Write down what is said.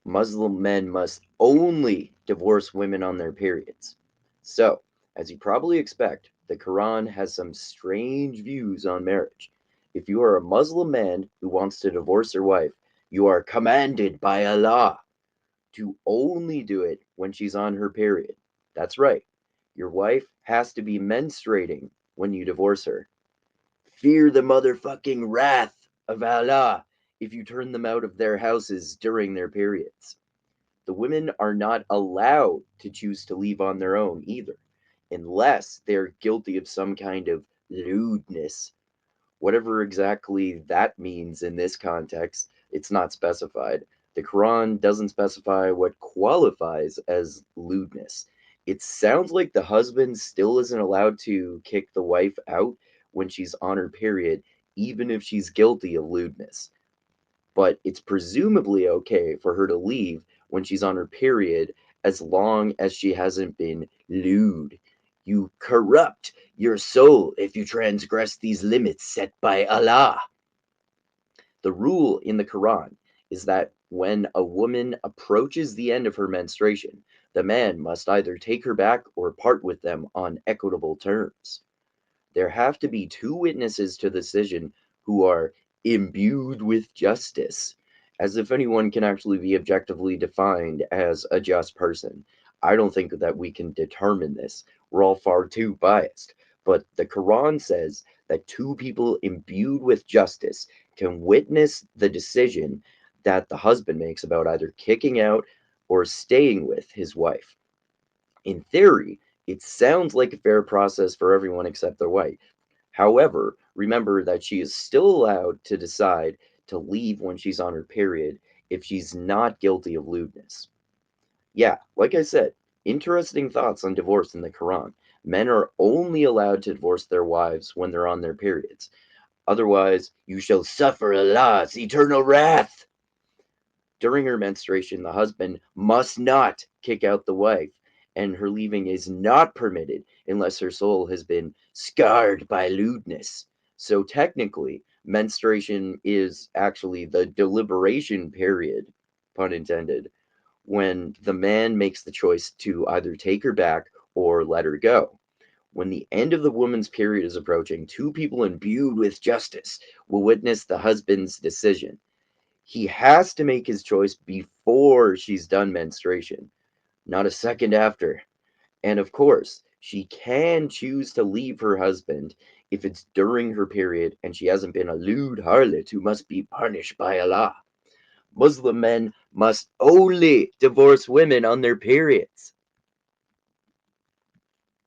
Muslim men must only divorce women on their periods. So, as you probably expect, the Quran has some strange views on marriage. If you are a Muslim man who wants to divorce your wife, you are commanded by Allah to only do it when she's on her period. That's right. Your wife has to be menstruating when you divorce her. Fear the motherfucking wrath of Allah if you turn them out of their houses during their periods. The women are not allowed to choose to leave on their own either, unless they're guilty of some kind of lewdness. Whatever exactly that means in this context, it's not specified. The Quran doesn't specify what qualifies as lewdness. It sounds like the husband still isn't allowed to kick the wife out when she's on her period, even if she's guilty of lewdness. But it's presumably okay for her to leave when she's on her period as long as she hasn't been lewd. You corrupt your soul if you transgress these limits set by Allah. The rule in the Quran is that when a woman approaches the end of her menstruation, the man must either take her back or part with them on equitable terms. There have to be two witnesses to the decision who are imbued with justice, as if anyone can actually be objectively defined as a just person. I don't think that we can determine this. We're all far too biased. But the Quran says that two people imbued with justice can witness the decision that the husband makes about either kicking out or staying with his wife. In theory, it sounds like a fair process for everyone except their wife. However, remember that she is still allowed to decide to leave when she's on her period if she's not guilty of lewdness. Yeah, like I said, interesting thoughts on divorce in the Quran. Men are only allowed to divorce their wives when they're on their periods. Otherwise, you shall suffer Allah's eternal wrath. During her menstruation, the husband must not kick out the wife, and her leaving is not permitted unless her soul has been scarred by lewdness. So technically, menstruation is actually the deliberation period, pun intended, when the man makes the choice to either take her back or let her go. When the end of the woman's period is approaching, two people imbued with justice will witness the husband's decision. He has to make his choice before she's done menstruation, not a second after. And of course, she can choose to leave her husband if it's during her period and she hasn't been a lewd harlot who must be punished by Allah. Muslim men must only divorce women on their periods.